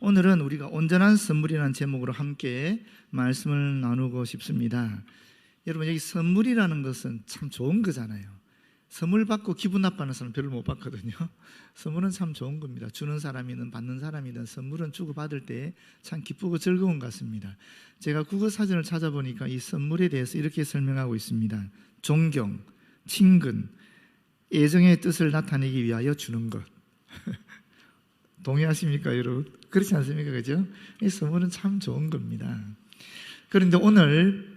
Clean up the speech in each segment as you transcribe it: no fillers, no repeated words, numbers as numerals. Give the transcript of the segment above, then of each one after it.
오늘은 우리가 온전한 선물이라는 제목으로 함께 말씀을 나누고 싶습니다. 여러분, 여기 선물이라는 것은 참 좋은 거잖아요. 선물 받고 기분 나빠하는 사람 별로 못 봤거든요. 선물은 참 좋은 겁니다. 주는 사람이든 받는 사람이든 선물은 주고받을 때 참 기쁘고 즐거운 것 같습니다. 제가 국어사전을 찾아보니까 이 선물에 대해서 이렇게 설명하고 있습니다. 존경, 친근, 애정의 뜻을 나타내기 위하여 주는 것. 동의하십니까, 여러분? 그렇지 않습니까? 그죠? 이 선물은 참 좋은 겁니다. 그런데 오늘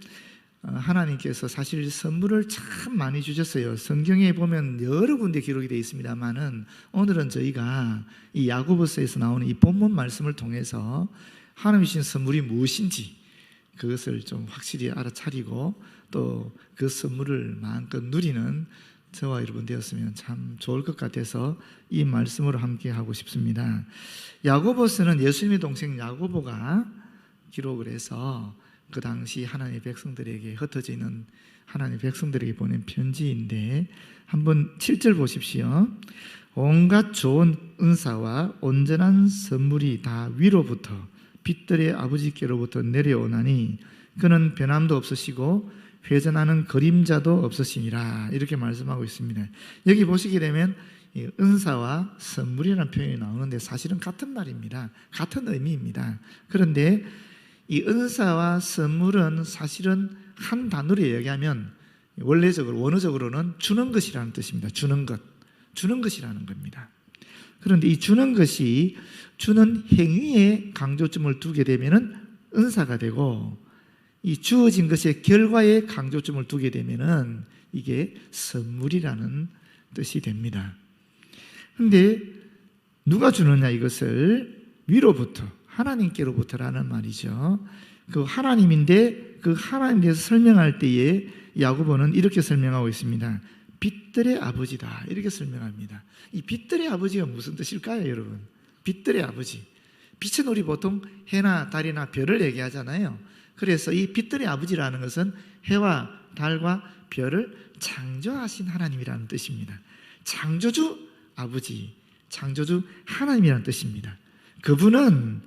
하나님께서 사실 선물을 참 많이 주셨어요. 성경에 보면 여러 군데 기록이 되어 있습니다만은 오늘은 저희가 이 야고보서에서 나오는 이 본문 말씀을 통해서 하나님이 주신 선물이 무엇인지 그것을 좀 확실히 알아차리고 또 그 선물을 마음껏 누리는 저와 여러분 되었으면 참 좋을 것 같아서 이 말씀으로 함께 하고 싶습니다. 야고보서는 예수님의 동생 야고보가 기록을 해서 그 당시 하나님의 백성들에게 흩어져 있는 하나님의 백성들에게 보낸 편지인데 한번 7절 보십시오. 온갖 좋은 은사와 온전한 선물이 다 위로부터 빛들의 아버지께로부터 내려오나니 그는 변함도 없으시고 회전하는 그림자도 없으시니라, 이렇게 말씀하고 있습니다. 여기 보시게 되면 은사와 선물이라는 표현이 나오는데 사실은 같은 말입니다. 같은 의미입니다. 그런데 이 은사와 선물은 사실은 한 단어로 얘기하면 원어적으로는 주는 것이라는 뜻입니다. 주는 것, 주는 것이라는 겁니다. 그런데 이 주는 것이 주는 행위에 강조점을 두게 되면은 은사가 되고, 이 주어진 것의 결과에 강조점을 두게 되면은 이게 선물이라는 뜻이 됩니다. 그런데 누가 주느냐, 이것을 위로부터, 하나님께로부터라는 말이죠. 그 하나님인데 그 하나님에 대해서 설명할 때에 야고보는 이렇게 설명하고 있습니다. 빛들의 아버지다, 이렇게 설명합니다. 이 빛들의 아버지가 무슨 뜻일까요, 여러분? 빛들의 아버지. 빛은 우리 보통 해나 달이나 별을 얘기하잖아요. 그래서 이 빛들의 아버지라는 것은 해와 달과 별을 창조하신 하나님이라는 뜻입니다. 창조주 아버지, 창조주 하나님이라는 뜻입니다. 그분은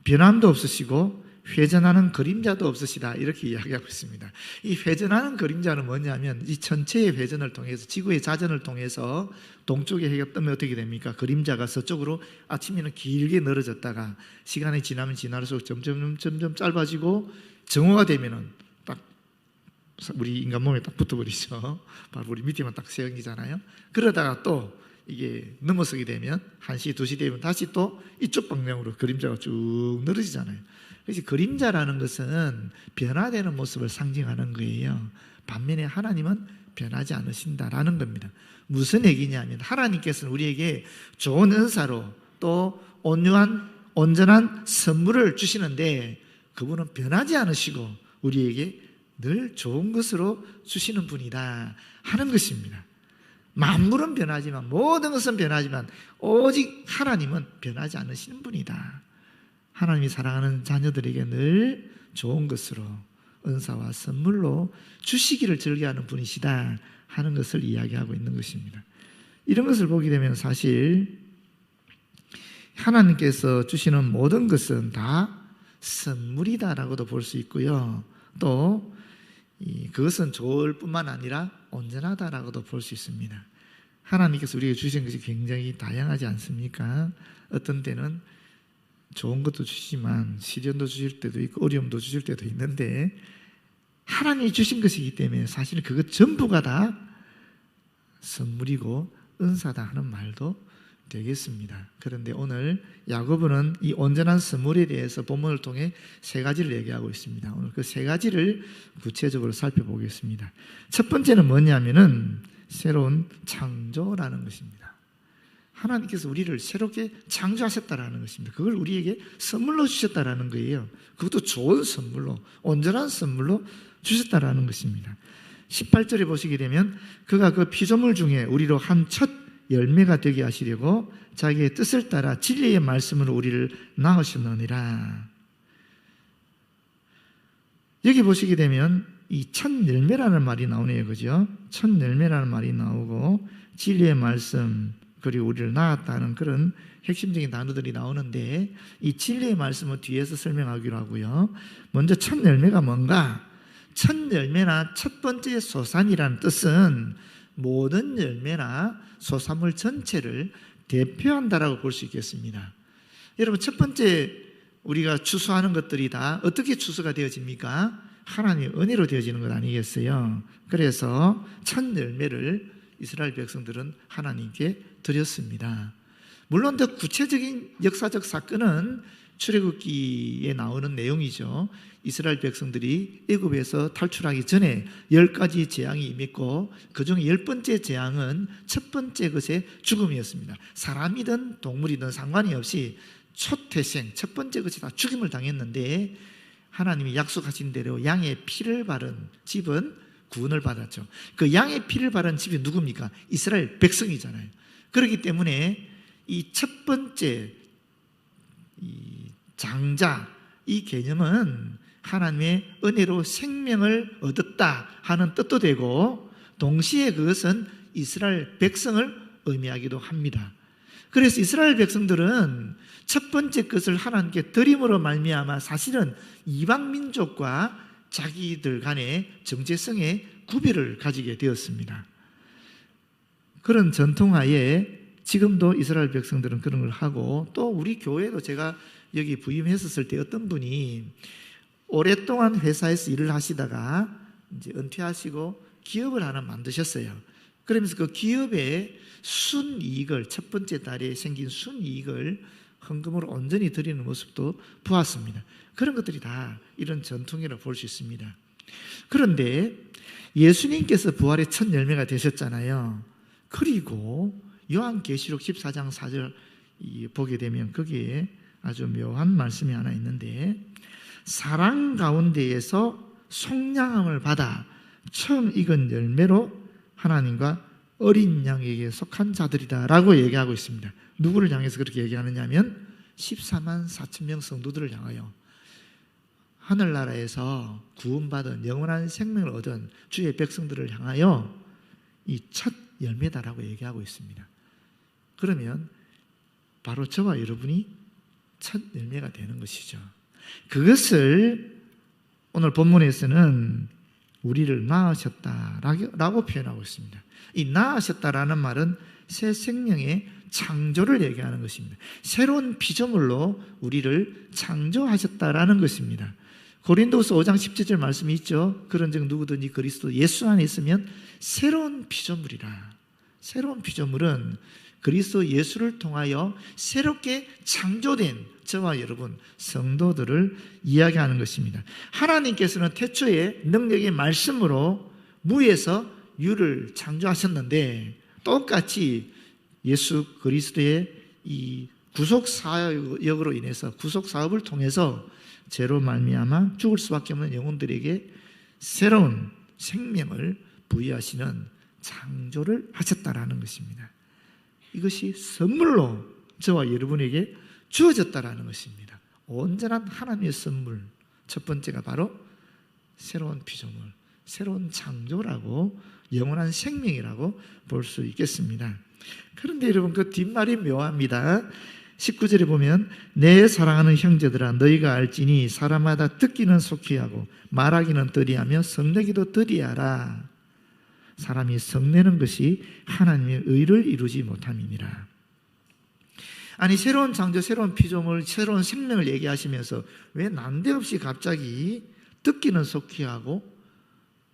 변함도 없으시고 회전하는 그림자도 없으시다, 이렇게 이야기하고 있습니다. 이 회전하는 그림자는 뭐냐면 이 전체의 회전을 통해서, 지구의 자전을 통해서 동쪽에 해가 뜨면 어떻게 됩니까? 그림자가 서쪽으로 아침에는 길게 늘어졌다가 시간이 지나면 지날수록 점점 짧아지고 정오가 되면은 딱 우리 인간 몸에 딱 붙어버리죠. 바로 우리 밑에만 딱 세영이잖아요. 그러다가 또 이게 넘어서게 되면 1시, 2시 되면 다시 또 이쪽 방향으로 그림자가 쭉 늘어지잖아요. 그래서 그림자라는 것은 변화되는 모습을 상징하는 거예요. 반면에 하나님은 변하지 않으신다라는 겁니다. 무슨 얘기냐면 하나님께서는 우리에게 좋은 은사로 또 온전한 선물을 주시는데 그분은 변하지 않으시고 우리에게 늘 좋은 것으로 주시는 분이다 하는 것입니다. 만물은 변하지만, 모든 것은 변하지만 오직 하나님은 변하지 않으시는 분이다. 하나님이 사랑하는 자녀들에게 늘 좋은 것으로 은사와 선물로 주시기를 즐겨하는 분이시다 하는 것을 이야기하고 있는 것입니다. 이런 것을 보게 되면 사실 하나님께서 주시는 모든 것은 다 선물이다라고도 볼 수 있고요. 또 그것은 좋을 뿐만 아니라 온전하다라고도 볼 수 있습니다. 하나님께서 우리에게 주신 것이 굉장히 다양하지 않습니까? 어떤 때는 좋은 것도 주시지만 시련도 주실 때도 있고 어려움도 주실 때도 있는데 하나님이 주신 것이기 때문에 사실 그것 전부가 다 선물이고 은사다 하는 말도 되겠습니다. 그런데 오늘 야고보는 이 온전한 선물에 대해서 본문을 통해 3가지를 얘기하고 있습니다. 오늘 그 3가지를 구체적으로 살펴보겠습니다. 첫 번째는 뭐냐면은 새로운 창조라는 것입니다. 하나님께서 우리를 새롭게 창조하셨다라는 것입니다. 그걸 우리에게 선물로 주셨다라는 거예요. 그것도 좋은 선물로, 온전한 선물로 주셨다라는 것입니다. 18절에 보시게 되면 그가 그 피조물 중에 우리로 한 첫 열매가 되게 하시려고 자기의 뜻을 따라 진리의 말씀으로 우리를 낳으셨느니라. 여기 보시게 되면 이 첫 열매라는 말이 나오네요. 그죠? 첫 열매라는 말이 나오고 진리의 말씀, 그리고 우리를 낳았다는 그런 핵심적인 단어들이 나오는데, 이 진리의 말씀은 뒤에서 설명하기로 하고요. 먼저 첫 열매가 뭔가? 첫 열매나 첫 번째 소산이라는 뜻은 모든 열매나 소산물 전체를 대표한다라고 볼 수 있겠습니다. 여러분, 첫 번째 우리가 추수하는 것들이 다 어떻게 추수가 되어집니까? 하나님의 은혜로 되어지는 것 아니겠어요? 그래서 첫 열매를 이스라엘 백성들은 하나님께 드렸습니다. 물론 더 구체적인 역사적 사건은 출애굽기에 나오는 내용이죠. 이스라엘 백성들이 애굽에서 탈출하기 전에 10가지 재앙이 임했고, 그중 10번째 재앙은 첫 번째 것의 죽음이었습니다. 사람이든 동물이든 상관이 없이 초태생, 첫 번째 것이 다 죽임을 당했는데, 하나님이 약속하신 대로 양의 피를 바른 집은 구원을 받았죠. 그 양의 피를 바른 집이 누굽니까? 이스라엘 백성이잖아요. 그렇기 때문에 이 첫 번째 이 장자, 이 개념은 하나님의 은혜로 생명을 얻었다 하는 뜻도 되고, 동시에 그것은 이스라엘 백성을 의미하기도 합니다. 그래서 이스라엘 백성들은 첫 번째 것을 하나님께 드림으로 말미암아 사실은 이방 민족과 자기들 간의 정체성의 구별을 가지게 되었습니다. 그런 전통하에 지금도 이스라엘 백성들은 그런 걸 하고, 또 우리 교회도 제가 여기 부임했었을 때 어떤 분이 오랫동안 회사에서 일을 하시다가 이제 은퇴하시고 기업을 하나 만드셨어요. 그러면서 그 기업의 순이익을, 첫 번째 달에 생긴 순이익을 헌금으로 온전히 드리는 모습도 보았습니다. 그런 것들이 다 이런 전통이라고 볼 수 있습니다. 그런데 예수님께서 부활의 첫 열매가 되셨잖아요. 그리고 요한계시록 14장 4절 보게 되면 거기에 아주 묘한 말씀이 하나 있는데, 사랑 가운데에서 속량함을 받아 처음 익은 열매로 하나님과 어린 양에게 속한 자들이다 라고 얘기하고 있습니다. 누구를 향해서 그렇게 얘기하느냐 하면 14만 4천 명 성도들을 향하여, 하늘나라에서 구원받은 영원한 생명을 얻은 주의 백성들을 향하여 이 첫 열매다라고 얘기하고 있습니다. 그러면 바로 저와 여러분이 첫 열매가 되는 것이죠. 그것을 오늘 본문에서는 우리를 낳으셨다라고 표현하고 있습니다. 이 낳으셨다라는 말은 새 생명의 창조를 얘기하는 것입니다. 새로운 피조물로 우리를 창조하셨다라는 것입니다. 고린도후서 5장 17절 말씀이 있죠. 그런즉 누구든지 그리스도 예수 안에 있으면 새로운 피조물이라. 새로운 피조물은 그리스도 예수를 통하여 새롭게 창조된 저와 여러분 성도들을 이야기하는 것입니다. 하나님께서는 태초에 능력의 말씀으로 무에서 유를 창조하셨는데, 똑같이 예수 그리스도의 이 구속 사역으로 인해서, 구속 사업을 통해서 죄로 말미암아 죽을 수밖에 없는 영혼들에게 새로운 생명을 부여하시는 창조를 하셨다라는 것입니다. 이것이 선물로 저와 여러분에게 주어졌다라는 것입니다. 온전한 하나님의 선물. 첫 번째가 바로 새로운 피조물, 새로운 창조라고, 영원한 생명이라고 볼 수 있겠습니다. 그런데 여러분, 그 뒷말이 묘합니다. 19절에 보면 내 사랑하는 형제들아 너희가 알지니 사람마다 듣기는 속히 하고 말하기는 더디하며 성내기도 더디하라. 사람이 성내는 것이 하나님의 의를 이루지 못함이니라. 아니, 새로운 창조, 새로운 피조물, 새로운 생명을 얘기하시면서 왜 난데없이 갑자기 듣기는 속히 하고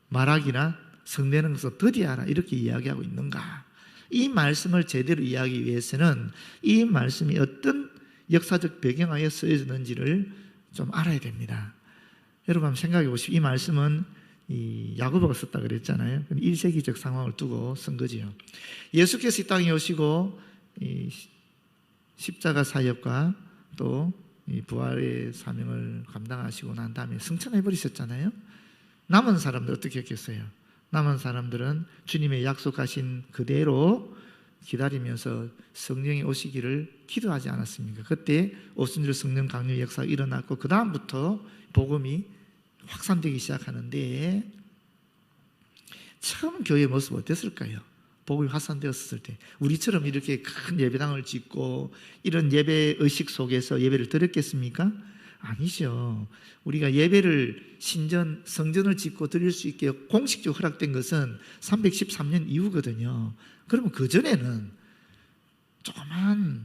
말하기나 성내는 것을 더디하라 이렇게 이야기하고 있는가? 이 말씀을 제대로 이해하기 위해서는 이 말씀이 어떤 역사적 배경하에 쓰여졌는지를 좀 알아야 됩니다. 여러분 한번 생각해 보시오. 이 말씀은 야고보가 썼다 그랬잖아요. 1세기적 상황을 두고 쓴 거지요. 예수께서 이 땅에 오시고 십자가 사역과 또 부활의 사명을 감당하시고 난 다음에 승천해 버리셨잖아요. 남은 사람들 어떻게 했겠어요? 남은 사람들은 주님의 약속하신 그대로 기다리면서 성령이 오시기를 기도하지 않았습니까? 그때 오순절 성령 강림 역사가 일어났고 그 다음부터 복음이 확산되기 시작하는데, 처음 교회의 모습 어땠을까요? 복음이 확산되었을 때 우리처럼 이렇게 큰 예배당을 짓고 이런 예배 의식 속에서 예배를 드렸겠습니까? 아니죠. 우리가 예배를 성전을 짓고 드릴 수 있게 공식적으로 허락된 것은 313년 이후거든요. 그러면 그전에는 조그만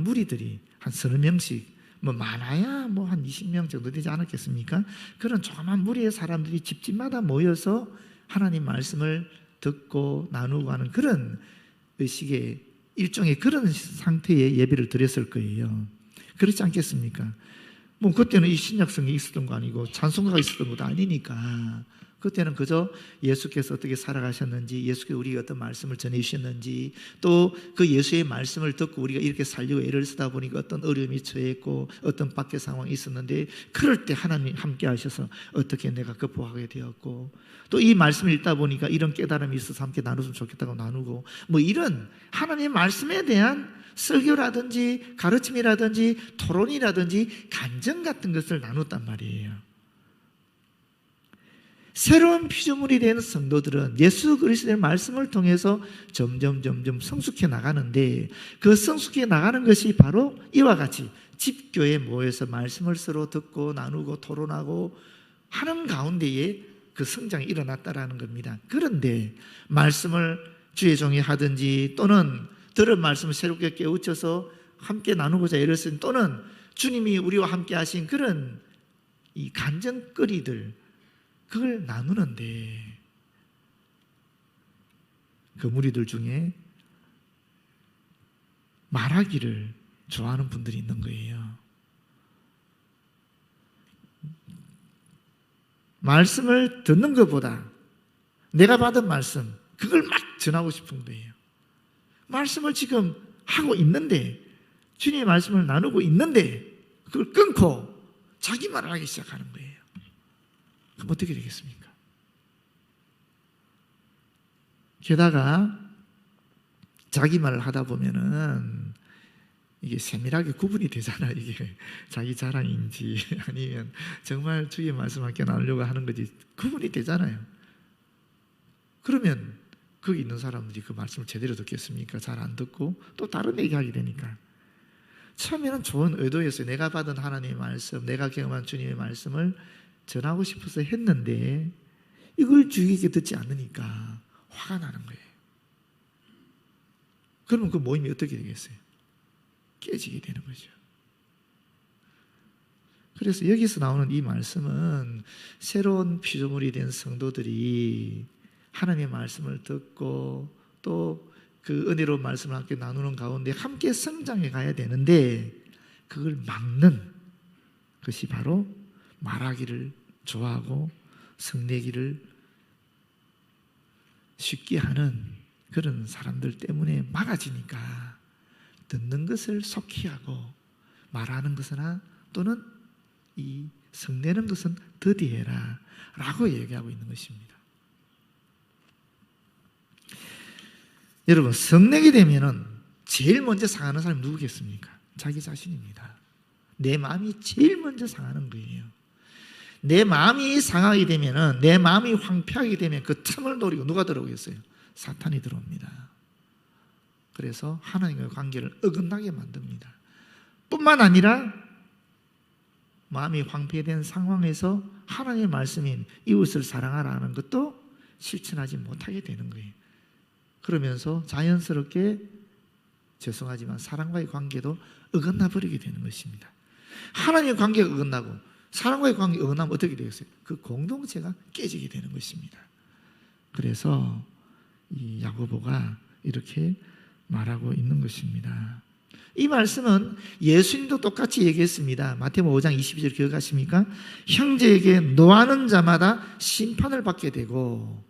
무리들이 한 서너 명씩, 많아야 한 20명 정도 되지 않았겠습니까? 그런 조그만 무리의 사람들이 집집마다 모여서 하나님 말씀을 듣고 나누고 하는 그런 의식의 일종의 그런 상태의 예배를 드렸을 거예요. 그렇지 않겠습니까? 그때는 이 신약 성경이 있었던 거 아니고 찬송가가 있었던 것도 아니니까 그때는 그저 예수께서 어떻게 살아가셨는지, 예수께서 우리에게 어떤 말씀을 전해주셨는지, 또 그 예수의 말씀을 듣고 우리가 이렇게 살려고 애를 쓰다 보니까 어떤 어려움이 처했고 어떤 밖의 상황이 있었는데 그럴 때 하나님 함께 하셔서 어떻게 내가 극복하게 되었고, 또 이 말씀을 읽다 보니까 이런 깨달음이 있어서 함께 나눴으면 좋겠다고 나누고, 이런 하나님의 말씀에 대한 설교라든지 가르침이라든지 토론이라든지 간증 같은 것을 나눴단 말이에요. 새로운 피조물이 된 성도들은 예수 그리스도의 말씀을 통해서 점점 성숙해 나가는데, 그 성숙해 나가는 것이 바로 이와 같이 집교에 모여서 말씀을 서로 듣고 나누고 토론하고 하는 가운데에 그 성장이 일어났다라는 겁니다. 그런데 말씀을 주의 종이 하든지, 또는 들은 말씀을 새롭게 깨우쳐서 함께 나누고자 애를 쓴, 또는 주님이 우리와 함께 하신 그런 이 간증거리들, 그걸 나누는데 그 무리들 중에 말하기를 좋아하는 분들이 있는 거예요. 말씀을 듣는 것보다 내가 받은 말씀, 그걸 막 전하고 싶은 거예요. 말씀을 지금 하고 있는데, 주님의 말씀을 나누고 있는데 그걸 끊고 자기 말을 하기 시작하는 거예요. 그럼 어떻게 되겠습니까? 게다가 자기 말을 하다 보면은 이게 세밀하게 구분이 되잖아요. 이게 자기 자랑인지 아니면 정말 주의 말씀 함께 나누려고 하는 건지 구분이 되잖아요. 그러면 거기 있는 사람들이 그 말씀을 제대로 듣겠습니까? 잘 안 듣고 또 다른 얘기하게 되니까. 처음에는 좋은 의도였어요. 내가 받은 하나님의 말씀, 내가 경험한 주님의 말씀을 전하고 싶어서 했는데 이걸 주의깊게 듣지 않으니까 화가 나는 거예요. 그러면 그 모임이 어떻게 되겠어요? 깨지게 되는 거죠. 그래서 여기서 나오는 이 말씀은 새로운 피조물이 된 성도들이 하나님의 말씀을 듣고 또 그 은혜로운 말씀을 함께 나누는 가운데 함께 성장해 가야 되는데, 그걸 막는 것이 바로 말하기를 좋아하고 성내기를 쉽게 하는 그런 사람들 때문에 막아지니까 듣는 것을 속히 하고 말하는 것이나 또는 이 성내는 것은 더디해라 라고 얘기하고 있는 것입니다. 여러분, 성내게 되면은 제일 먼저 상하는 사람이 누구겠습니까? 자기 자신입니다. 내 마음이 제일 먼저 상하는 거예요. 내 마음이 상하게 되면은, 내 마음이 황폐하게 되면 그 틈을 노리고 누가 들어오겠어요? 사탄이 들어옵니다. 그래서 하나님과의 관계를 어긋나게 만듭니다. 뿐만 아니라 마음이 황폐된 상황에서 하나님의 말씀인 이웃을 사랑하라 하는 것도 실천하지 못하게 되는 거예요. 그러면서 자연스럽게, 죄송하지만 사랑과의 관계도 어긋나 버리게 되는 것입니다. 하나님의 관계가 어긋나고 사랑과의 관계가 어긋나면 어떻게 되겠어요? 그 공동체가 깨지게 되는 것입니다. 그래서 이 야고보가 이렇게 말하고 있는 것입니다. 이 말씀은 예수님도 똑같이 얘기했습니다. 마태복음 5장 22절 기억하십니까? 형제에게 노하는 자마다 심판을 받게 되고,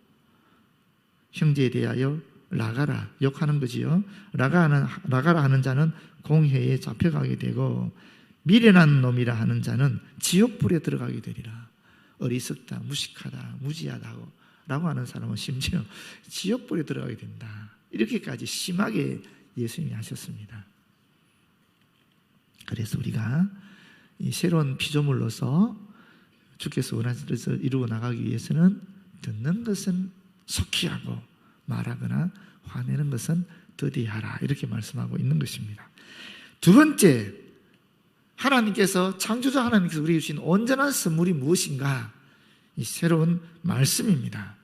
형제에 대하여 라가라, 욕하는 거지요. 라가라 하는 자는 공회에 잡혀가게 되고, 미련한 놈이라 하는 자는 지옥불에 들어가게 되리라. 어리석다, 무식하다, 무지하다고 라고 하는 사람은 심지어 지옥불에 들어가게 된다. 이렇게까지 심하게 예수님이 하셨습니다. 그래서 우리가 이 새로운 피조물로서 주께서 원하신 것을 이루어 나가기 위해서는 듣는 것은 속히 하고 말하거나 화내는 것은 더디하라. 이렇게 말씀하고 있는 것입니다. 두 번째, 하나님께서, 창조자 하나님께서 우리에게 주신 온전한 선물이 무엇인가? 이 새로운 말씀입니다.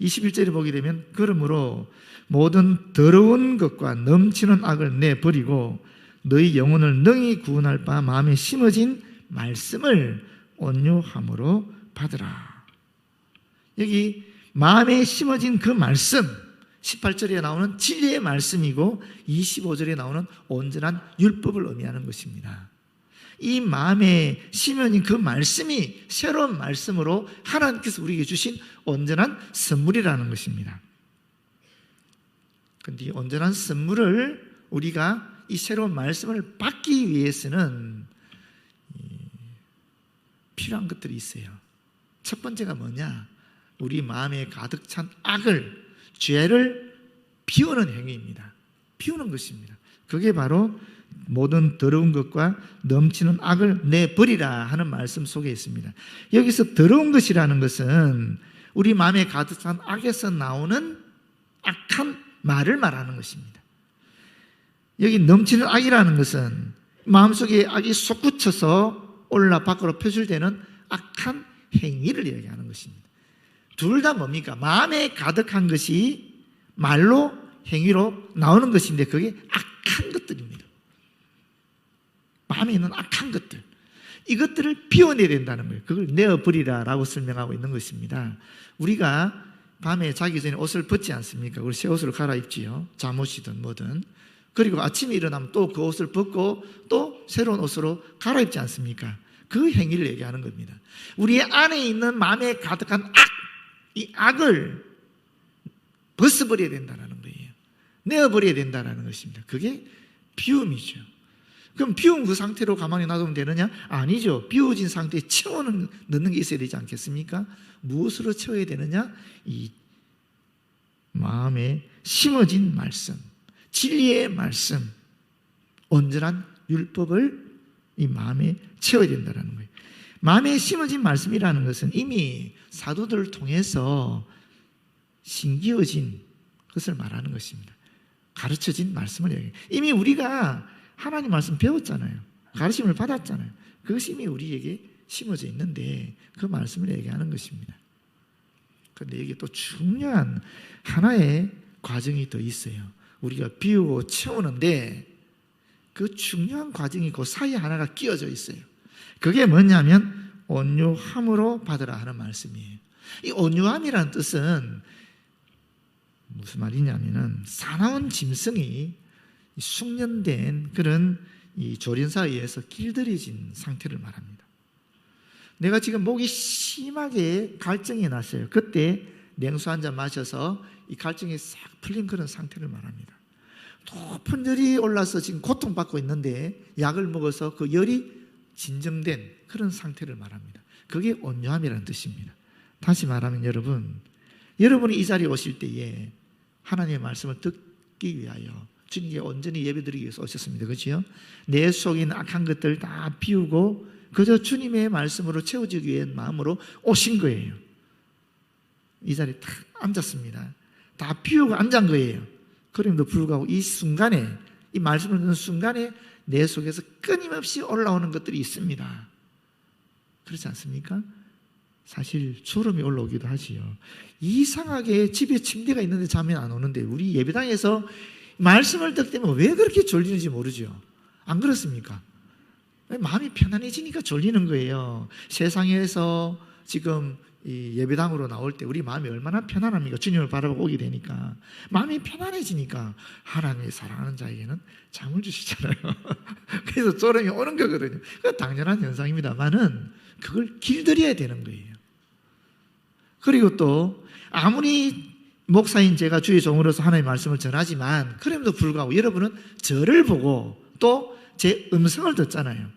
21절에 보게 되면 그러므로 모든 더러운 것과 넘치는 악을 내버리고 너희 영혼을 능히 구원할 바 마음에 심어진 말씀을 온유함으로 받으라. 여기 마음에 심어진 그 말씀, 18절에 나오는 진리의 말씀이고 25절에 나오는 온전한 율법을 의미하는 것입니다. 이 마음에 심어진 그 말씀이 새로운 말씀으로 하나님께서 우리에게 주신 온전한 선물이라는 것입니다. 그런데 이 온전한 선물을 우리가 이 새로운 말씀을 받기 위해서는 필요한 것들이 있어요. 첫 번째가 뭐냐? 우리 마음에 가득 찬 악을, 죄를 비우는 행위입니다. 비우는 것입니다. 그게 바로 모든 더러운 것과 넘치는 악을 내버리라 하는 말씀 속에 있습니다. 여기서 더러운 것이라는 것은 우리 마음에 가득 찬 악에서 나오는 악한 말을 말하는 것입니다. 여기 넘치는 악이라는 것은 마음속에 악이 솟구쳐서 올라 밖으로 표출되는 악한 행위를 이야기하는 것입니다. 둘 다 뭡니까? 마음에 가득한 것이 말로, 행위로 나오는 것인데 그게 악한 것들입니다. 마음에 있는 악한 것들, 이것들을 비워내야 된다는 거예요. 그걸 내어버리라 라고 설명하고 있는 것입니다. 우리가 밤에 자기 전에 옷을 벗지 않습니까? 그걸 새 옷으로 갈아입지요. 잠옷이든 뭐든. 그리고 아침에 일어나면 또 그 옷을 벗고 또 새로운 옷으로 갈아입지 않습니까? 그 행위를 얘기하는 겁니다. 우리 안에 있는 마음에 가득한 악, 이 악을 벗어버려야 된다는 거예요. 내어버려야 된다는 것입니다. 그게 비움이죠. 그럼 비운 그 상태로 가만히 놔두면 되느냐? 아니죠. 비워진 상태에 넣는 게 있어야 되지 않겠습니까? 무엇으로 채워야 되느냐? 이 마음에 심어진 말씀, 진리의 말씀, 온전한 율법을 이 마음에 채워야 된다는 거예요. 마음에 심어진 말씀이라는 것은 이미 사도들을 통해서 신기어진 것을 말하는 것입니다. 가르쳐진 말씀을 얘기해요. 이미 우리가 하나님 말씀 배웠잖아요. 가르침을 받았잖아요. 그것이 이미 우리에게 심어져 있는데 그 말씀을 얘기하는 것입니다. 그런데 여기 또 중요한 하나의 과정이 더 있어요. 우리가 비우고 채우는데 그 중요한 과정이 그 사이에 하나가 끼어져 있어요. 그게 뭐냐면 온유함으로 받으라 하는 말씀이에요. 이 온유함이라는 뜻은 무슨 말이냐면은 사나운 짐승이 숙련된 그런 이 조련사에 의해서 길들여진 상태를 말합니다. 내가 지금 목이 심하게 갈증이 났어요. 그때 냉수 한 잔 마셔서 이 갈증이 싹 풀린 그런 상태를 말합니다. 높은 열이 올라서 지금 고통받고 있는데 약을 먹어서 그 열이 진정된 그런 상태를 말합니다. 그게 온유함이라는 뜻입니다. 다시 말하면 여러분이 이 자리에 오실 때에 하나님의 말씀을 듣기 위하여 주님께 온전히 예배드리기 위해서 오셨습니다. 그렇죠? 내 속에 있는 악한 것들 다 비우고 그저 주님의 말씀으로 채워지기 위한 마음으로 오신 거예요. 이 자리에 딱 앉았습니다. 다 비우고 앉은 거예요. 그럼에도 불구하고 이 순간에, 이 말씀을 듣는 순간에 내 속에서 끊임없이 올라오는 것들이 있습니다. 그렇지 않습니까? 사실 졸음이 올라오기도 하지요. 이상하게 집에 침대가 있는데 잠이 안 오는데 우리 예배당에서 말씀을 듣게 되면 왜 그렇게 졸리는지 모르죠. 안 그렇습니까? 마음이 편안해지니까 졸리는 거예요. 세상에서 지금 이 예배당으로 나올 때 우리 마음이 얼마나 편안합니까? 주님을 바라보고 오게 되니까 마음이 편안해지니까 하나님의 사랑하는 자에게는 잠을 주시잖아요. 그래서 졸음이 오는 거거든요. 그건 당연한 현상입니다만은 그걸 길들여야 되는 거예요. 그리고 또 아무리 목사인 제가 주의 종으로서 하나님의 말씀을 전하지만 그럼에도 불구하고 여러분은 저를 보고 또 제 음성을 듣잖아요.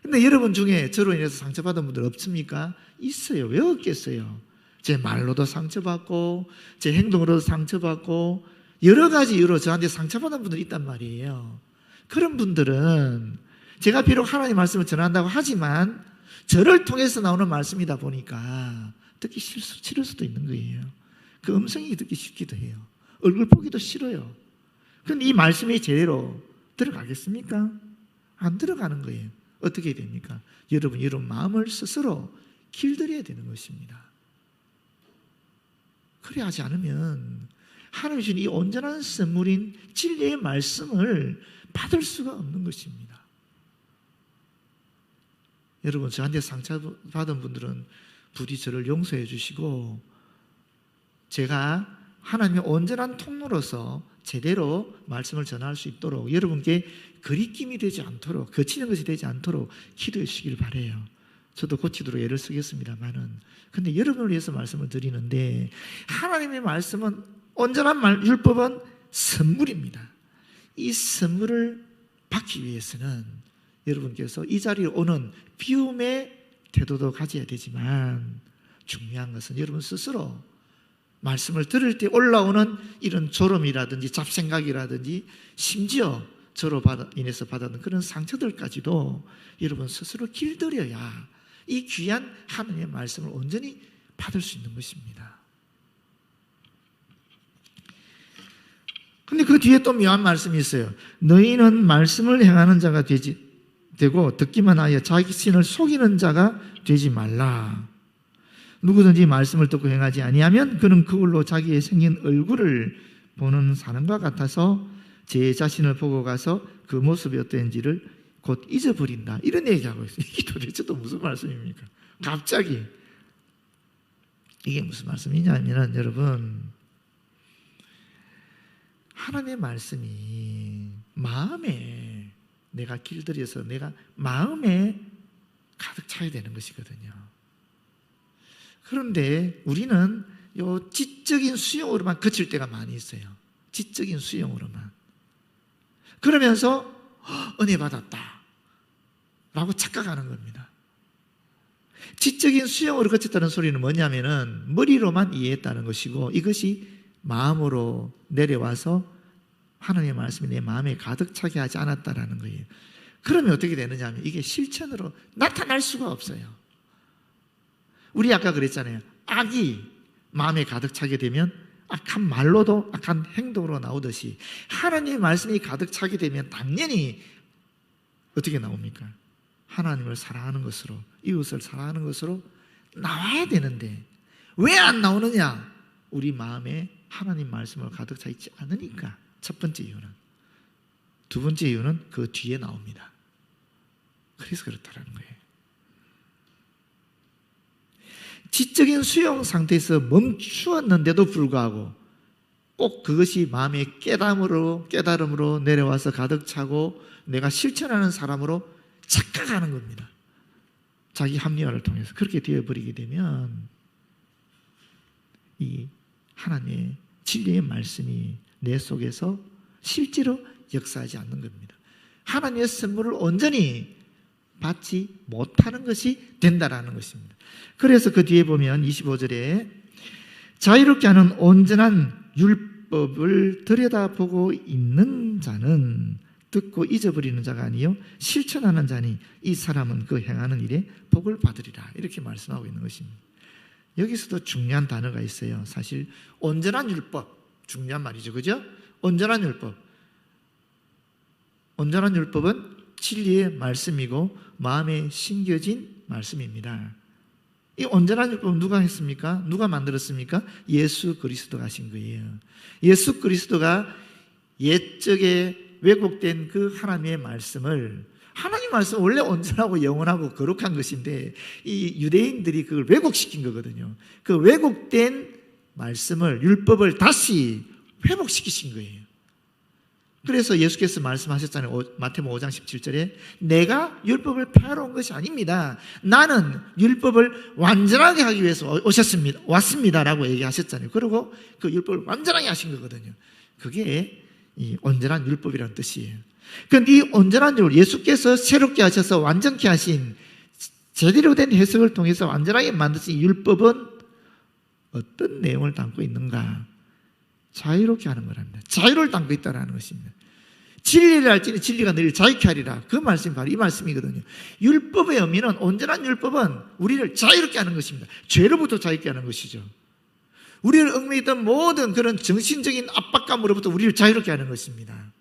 근데 여러분 중에 저로 인해서 상처받은 분들 없습니까? 있어요. 왜 없겠어요? 제 말로도 상처받고 제 행동으로도 상처받고 여러 가지 이유로 저한테 상처받은 분들이 있단 말이에요. 그런 분들은 제가 비록 하나님의 말씀을 전한다고 하지만 저를 통해서 나오는 말씀이다 보니까 듣기 싫을 수도 있는 거예요. 그 음성이 듣기 싫기도 해요. 얼굴 보기도 싫어요. 그런데 이 말씀이 제대로 들어가겠습니까? 안 들어가는 거예요. 어떻게 됩니까? 여러분 마음을 스스로 길들여야 되는 것입니다. 그래 하지 않으면 하나님이 주신 이 온전한 선물인 진리의 말씀을 받을 수가 없는 것입니다. 여러분, 저한테 상처받은 분들은 부디 저를 용서해 주시고, 제가 하나님의 온전한 통로로서 제대로 말씀을 전할 수 있도록, 여러분께 거리낌이 되지 않도록, 거치는 것이 되지 않도록 기도해 주시길 바라요. 저도 고치도록 애를 쓰겠습니다만은, 근데 여러분을 위해서 말씀을 드리는데, 하나님의 말씀은, 온전한 율법은 선물입니다. 이 선물을 받기 위해서는 여러분께서 이 자리에 오는 비움의 태도도 가져야 되지만, 중요한 것은 여러분 스스로 말씀을 들을 때 올라오는 이런 졸음이라든지 잡생각이라든지, 심지어 저로 인해서 받았는 그런 상처들까지도 여러분 스스로 길들여야 이 귀한 하나님의 말씀을 온전히 받을 수 있는 것입니다. 근데 그 뒤에 또 묘한 말씀이 있어요. 너희는 말씀을 행하는 자가 되고 듣기만 하여 자기 신을 속이는 자가 되지 말라. 누구든지 말씀을 듣고 행하지 아니하면 그는 그걸로 자기의 생긴 얼굴을 보는 사람과 같아서 제 자신을 보고 가서 그 모습이 어땠는지를 곧 잊어버린다. 이런 얘기하고 있어요. 이게 도대체 또 무슨 말씀입니까? 갑자기. 이게 무슨 말씀이냐면, 여러분, 하나님의 말씀이 마음에 내가 길들여서 내가 마음에 가득 차야 되는 것이거든요. 그런데 우리는 요 지적인 수용으로만 그칠 때가 많이 있어요. 지적인 수용으로만. 그러면서 은혜 받았다 라고 착각하는 겁니다. 지적인 수용으로 그쳤다는 소리는 뭐냐면은 머리로만 이해했다는 것이고, 이것이 마음으로 내려와서 하나님의 말씀이 내 마음에 가득 차게 하지 않았다라는 거예요. 그러면 어떻게 되느냐 하면 이게 실천으로 나타날 수가 없어요. 우리 아까 그랬잖아요. 악이 마음에 가득 차게 되면 악한 말로도 악한 행동으로 나오듯이, 하나님의 말씀이 가득 차게 되면 당연히 어떻게 나옵니까? 하나님을 사랑하는 것으로, 이웃을 사랑하는 것으로 나와야 되는데 왜 안 나오느냐? 우리 마음에 하나님 말씀을 가득 차 있지 않으니까. 첫 번째 이유는. 두 번째 이유는 그 뒤에 나옵니다. 그래서 그렇다라는 거예요. 지적인 수용 상태에서 멈추었는데도 불구하고 꼭 그것이 마음의 깨달음으로 내려와서 가득 차고 내가 실천하는 사람으로 착각하는 겁니다. 자기 합리화를 통해서 그렇게 되어버리게 되면 이 하나님의 진리의 말씀이 내 속에서 실제로 역사하지 않는 겁니다. 하나님의 선물을 온전히 받지 못하는 것이 된다라는 것입니다. 그래서 그 뒤에 보면 25절에 자유롭게 하는 온전한 율법을 들여다보고 있는 자는 듣고 잊어버리는 자가 아니요 실천하는 자니 이 사람은 그 행하는 일에 복을 받으리라. 이렇게 말씀하고 있는 것입니다. 여기서도 중요한 단어가 있어요. 사실 온전한 율법, 중요한 말이죠. 그죠? 온전한 율법. 온전한 율법은 진리의 말씀이고 마음에 심겨진 말씀입니다. 이 온전한 율법은 누가 했습니까? 누가 만들었습니까? 예수 그리스도가 하신 거예요. 예수 그리스도가 옛적에 왜곡된 그 하나님의 말씀을, 하나님 말씀은 원래 온전하고 영원하고 거룩한 것인데 이 유대인들이 그걸 왜곡시킨 거거든요. 그 왜곡된 말씀을, 율법을 다시 회복시키신 거예요. 그래서 예수께서 말씀하셨잖아요. 마태복음 5장 17절에 내가 율법을 폐하러 온 것이 아닙니다. 나는 율법을 완전하게 하기 위해서 왔습니다라고 얘기하셨잖아요. 그리고 그 율법을 완전하게 하신 거거든요. 그게 이 온전한 율법이라는 뜻이에요. 그런데 이 온전한 율법, 예수께서 새롭게 하셔서 완전케 하신 제대로 된 해석을 통해서 완전하게 만드신 율법은 어떤 내용을 담고 있는가? 자유롭게 하는 거랍니다. 자유를 담고 있다는 것입니다. 진리를 알지니 진리가 너희를 자유케 하리라. 그 말씀이 바로 이 말씀이거든요. 율법의 의미는, 온전한 율법은 우리를 자유롭게 하는 것입니다. 죄로부터 자유케 하는 것이죠. 우리를 얽매이던 모든 그런 정신적인 압박감으로부터 우리를 자유롭게 하는 것입니다.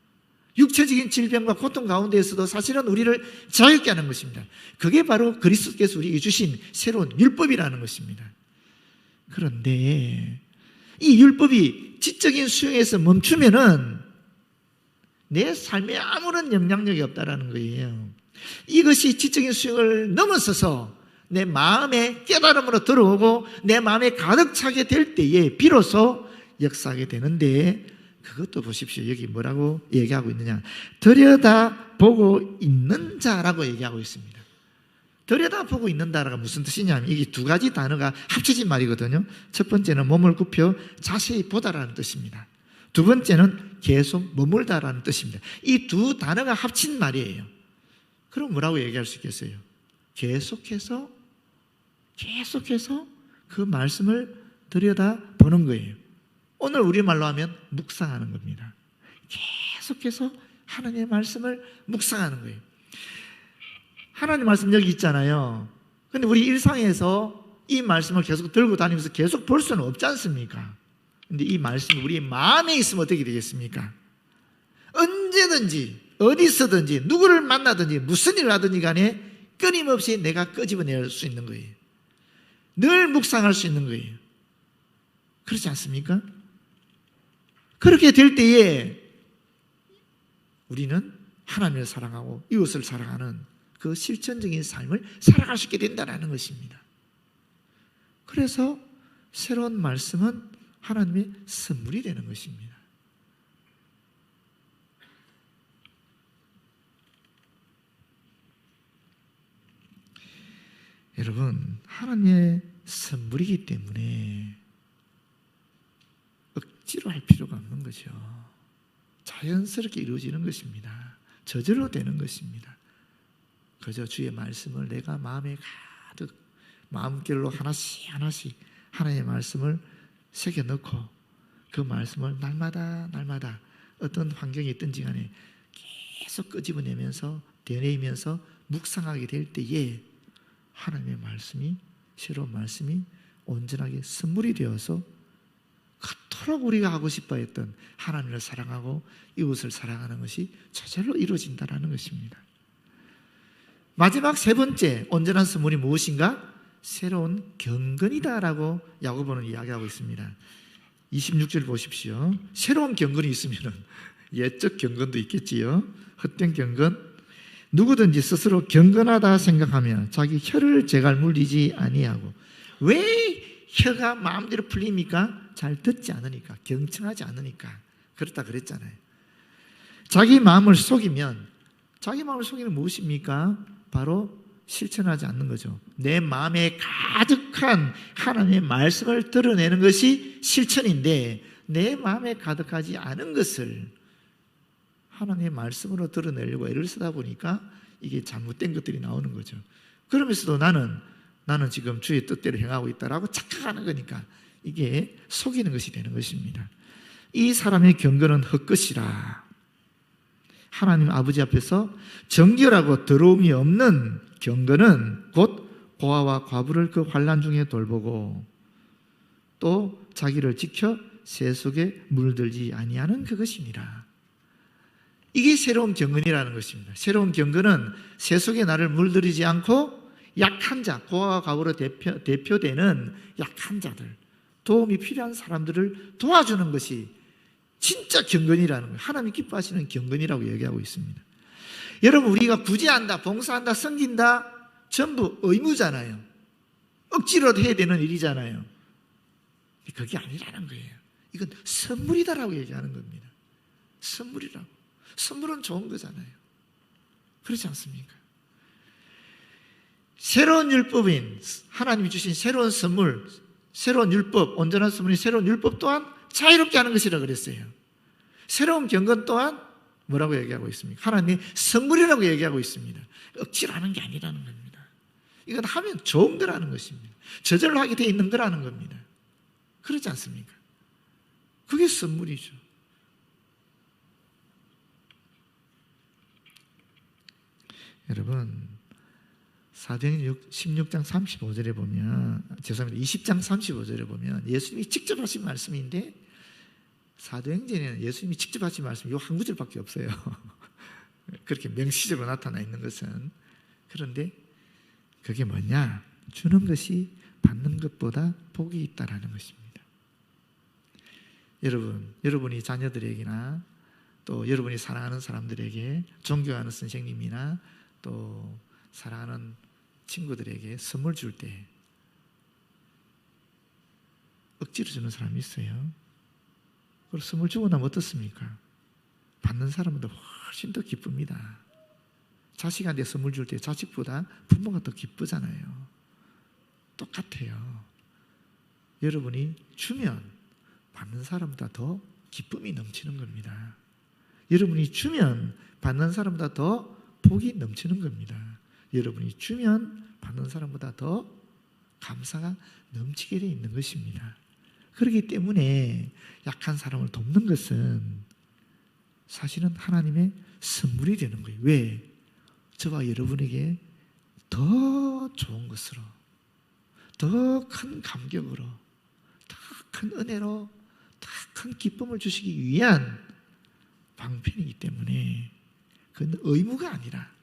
육체적인 질병과 고통 가운데에서도 사실은 우리를 자유롭게 하는 것입니다. 그게 바로 그리스도께서 우리에게 주신 새로운 율법이라는 것입니다. 그런데 이 율법이 지적인 수용에서 멈추면은 내 삶에 아무런 영향력이 없다라는 거예요. 이것이 지적인 수용을 넘어서서 내 마음의 깨달음으로 들어오고 내 마음에 가득 차게 될 때에 비로소 역사하게 되는데, 그것도 보십시오. 여기 뭐라고 얘기하고 있느냐. 들여다보고 있는 자라고 얘기하고 있습니다. 들여다보고 있는다가 무슨 뜻이냐면 이게 두 가지 단어가 합쳐진 말이거든요. 첫 번째는 몸을 굽혀 자세히 보다라는 뜻입니다. 두 번째는 계속 머물다라는 뜻입니다. 이 두 단어가 합친 말이에요. 그럼 뭐라고 얘기할 수 있겠어요? 계속해서 그 말씀을 들여다보는 거예요. 오늘 우리말로 하면 묵상하는 겁니다. 계속해서 하나님의 말씀을 묵상하는 거예요. 하나님 말씀 여기 있잖아요. 근데 우리 일상에서 이 말씀을 계속 들고 다니면서 계속 볼 수는 없지 않습니까? 근데 이 말씀이 우리 마음에 있으면 어떻게 되겠습니까? 언제든지 어디서든지 누구를 만나든지 무슨 일을 하든지 간에 끊임없이 내가 끄집어낼 수 있는 거예요. 늘 묵상할 수 있는 거예요. 그렇지 않습니까? 그렇게 될 때에 우리는 하나님을 사랑하고 이웃을 사랑하는 그 실천적인 삶을 살아갈 수 있게 된다는 것입니다. 그래서 새로운 말씀은 하나님의 선물이 되는 것입니다. 여러분, 하나님의 선물이기 때문에 억지로 할 필요가 없는 거죠. 자연스럽게 이루어지는 것입니다. 저절로 되는 것입니다. 그저 주의 말씀을 내가 마음에 가득 마음결로 하나씩 하나님의 말씀을 새겨넣고 그 말씀을 날마다 어떤 환경이 있든지 간에 계속 끄집어내면서 되뇌이면서 묵상하게 될 때에 하나님의 말씀이, 새로운 말씀이 온전하게 선물이 되어서 그토록 우리가 하고 싶어 했던 하나님을 사랑하고 이웃을 사랑하는 것이 저절로 이루어진다는 것입니다. 마지막 세 번째 온전한 선물이 무엇인가? 새로운 경건이다라고 야고보는 이야기하고 있습니다. 26절 보십시오. 새로운 경건이 있으면 옛적 경건도 있겠지요. 헛된 경건. 누구든지 스스로 경건하다 생각하며 자기 혀를 제갈 물리지 아니하고. 왜 혀가 마음대로 풀립니까? 잘 듣지 않으니까, 경청하지 않으니까 그렇다 그랬잖아요. 자기 마음을 속이면, 자기 마음을 속이는 무엇입니까? 바로 실천하지 않는 거죠. 내 마음에 가득한 하나님의 말씀을 드러내는 것이 실천인데, 내 마음에 가득하지 않은 것을 하나님의 말씀으로 드러내려고 애를 쓰다 보니까 이게 잘못된 것들이 나오는 거죠. 그러면서도 나는 지금 주의 뜻대로 행하고 있다라고 착각하는 거니까 이게 속이는 것이 되는 것입니다. 이 사람의 경건은 헛것이라. 하나님 아버지 앞에서 정결하고 더러움이 없는 경건은 곧 고아와 과부를 그 환난 중에 돌보고 또 자기를 지켜 세속에 물들지 아니하는 그것입니다. 이게 새로운 경건이라는 것입니다. 새로운 경건은 세속에 나를 물들이지 않고 약한 자, 고아와 과부로 대표되는 약한 자들, 도움이 필요한 사람들을 도와주는 것이 진짜 경건이라는 거예요. 하나님 기뻐하시는 경건이라고 얘기하고 있습니다. 여러분, 우리가 구제한다, 봉사한다, 섬긴다 전부 의무잖아요. 억지로도 해야 되는 일이잖아요. 그게 아니라는 거예요. 이건 선물이다라고 얘기하는 겁니다. 선물이라고. 선물은 좋은 거잖아요. 그렇지 않습니까? 새로운 율법인 하나님이 주신 새로운 선물, 새로운 율법, 온전한 선물인 새로운 율법 또한 자유롭게 하는 것이라고 그랬어요. 새로운 경건 또한 뭐라고 얘기하고 있습니까? 하나님의 선물이라고 얘기하고 있습니다. 억지로 하는 게 아니라는 겁니다. 이건 하면 좋은 거라는 것입니다. 저절로 하게 되어 있는 거라는 겁니다. 그렇지 않습니까? 그게 선물이죠. 여러분, 사도행전 16장 35절에 보면, 죄송합니다, 20장 35절에 보면 예수님이 직접 하신 말씀인데, 사도행전에는 예수님이 직접 하신 말씀이 이 한 구절밖에 없어요. 그렇게 명시적으로 나타나 있는 것은. 그런데 그게 뭐냐? 주는 것이 받는 것보다 복이 있다라는 것입니다. 여러분이 자녀들에게나 또 여러분이 사랑하는 사람들에게, 존경하는 선생님이나 또 사랑하는 친구들에게 선물 줄 때 억지로 주는 사람이 있어요. 그리고 선물 주고 나면 어떻습니까? 받는 사람보다 훨씬 더 기쁩니다. 자식한테 선물 줄 때 자식보다 부모가 더 기쁘잖아요. 똑같아요. 여러분이 주면 받는 사람보다 더 기쁨이 넘치는 겁니다. 여러분이 주면 받는 사람보다 더 복이 넘치는 겁니다. 여러분이 주면 받는 사람보다 더 감사가 넘치게 되어 있는 것입니다. 그렇기 때문에 약한 사람을 돕는 것은 사실은 하나님의 선물이 되는 거예요. 왜? 저와 여러분에게 더 좋은 것으로, 더 큰 감격으로, 더 큰 은혜로, 더 큰 기쁨을 주시기 위한 방편이기 때문에 그건 의무가 아니라,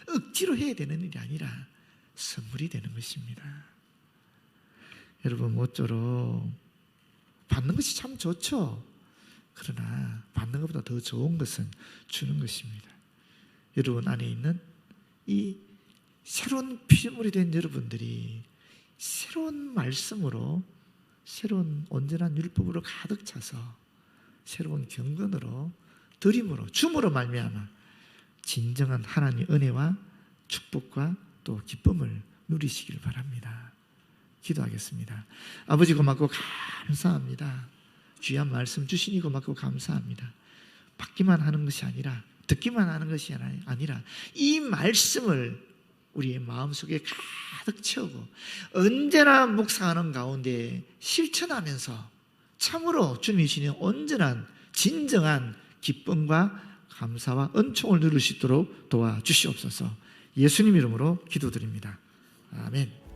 억지로 해야 되는 일이 아니라 선물이 되는 것입니다. 여러분, 모쪼록 받는 것이 참 좋죠. 그러나 받는 것보다 더 좋은 것은 주는 것입니다. 여러분 안에 있는 이 새로운 피조물이 된 여러분들이 새로운 말씀으로, 새로운 온전한 율법으로 가득 차서 새로운 경건으로, 드림으로, 줌으로 말미암아 진정한 하나님의 은혜와 축복과 또 기쁨을 누리시기를 바랍니다. 기도하겠습니다. 아버지, 고맙고 감사합니다. 귀한 말씀 주시니 고맙고 감사합니다. 받기만 하는 것이 아니라, 듣기만 하는 것이 아니라 이 말씀을 우리의 마음속에 가득 채우고 언제나 묵상하는 가운데 실천하면서 참으로 주님이 주시는 온전한 진정한 기쁨과 감사와 은총을 누릴 수 있도록 도와주시옵소서. 예수님 이름으로 기도드립니다. 아멘.